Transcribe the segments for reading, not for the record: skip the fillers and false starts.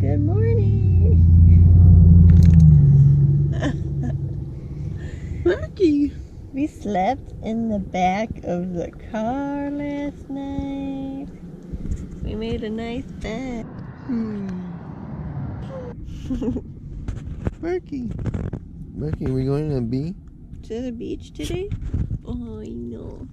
Good morning. Lucky. We slept in the back of the car last night. We made a nice bed. Berkey. Berkey, are we going to the beach? To the beach today? Oh, I know.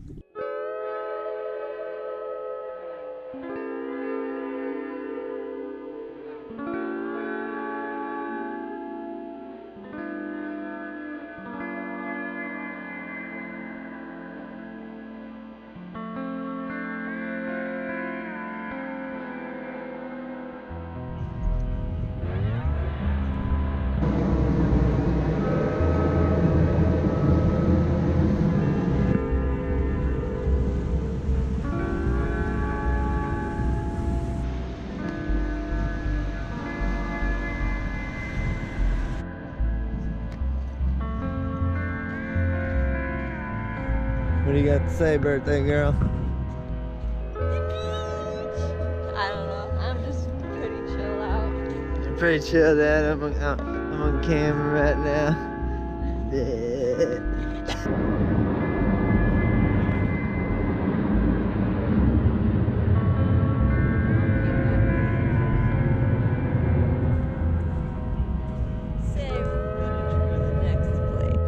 What do you got to say, birthday girl? I don't know. I'm just pretty chill out. You're pretty chill, Dad. I'm on camera right now. Say we're gonna try the next place.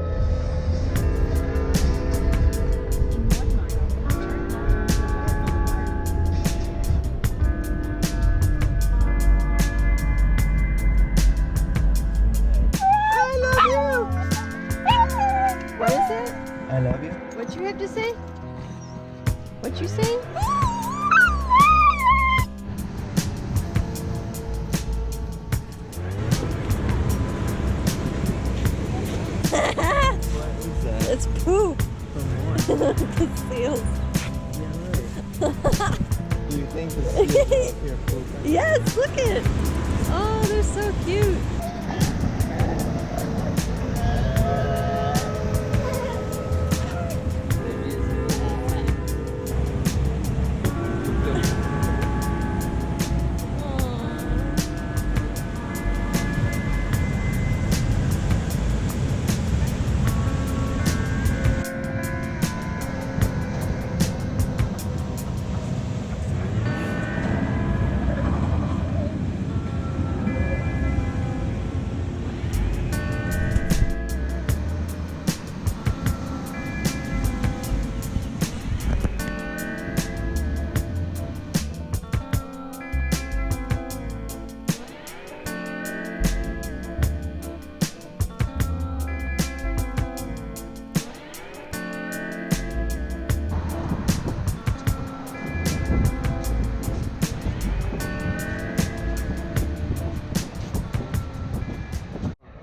I love you. What is it? I love you. What you have to say? What you say? What is that? It's poop. From what? The seals. Do you think the seals are up here pooping? Yes, look it. Oh, they're so cute.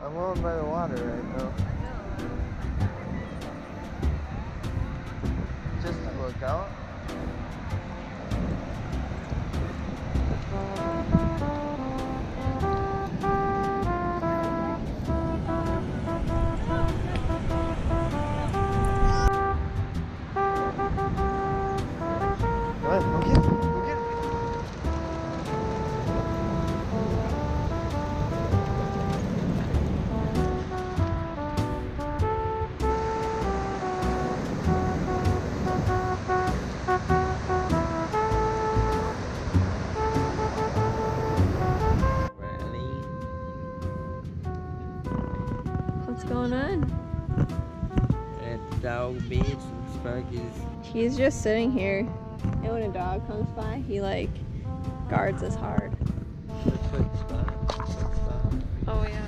I'm on by the water right now. Just to look out. What? Go get it. Go get it. What's going on? At the dog beach and Sparky's. He's just sitting here, and when a dog comes by, he like guards us hard. Quick spot. Oh yeah.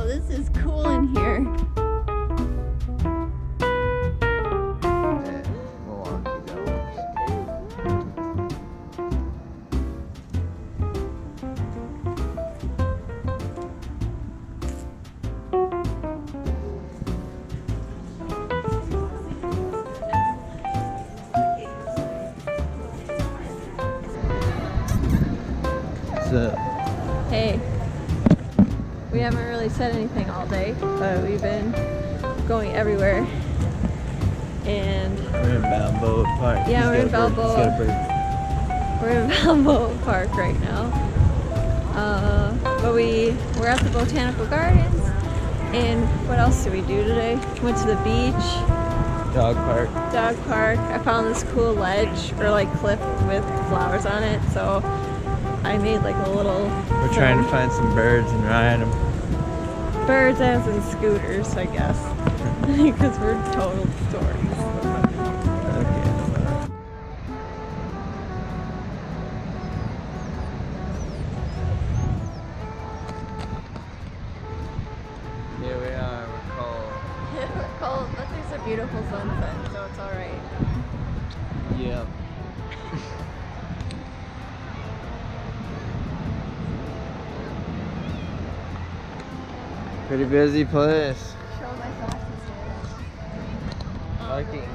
this is cool in here. Hey, we haven't really said anything all day, but we've been going everywhere. And We're in Balboa Park. yeah, we're in Balboa. We're in Balboa Park right now. But we're at the Botanical Gardens. And what else did we do today? Went to the beach. Dog park. Dog park. I found this cool ledge or like cliff with flowers on it. So I made like a little. We're trying to find some birds and ride them. Birds as in scooters, I guess. Because we're total stories. Okay. Here we are, we're cold. Yeah, we're cold, but there's a beautiful sunset, so it's alright. Yep. Pretty busy place. Show my glasses. Parking.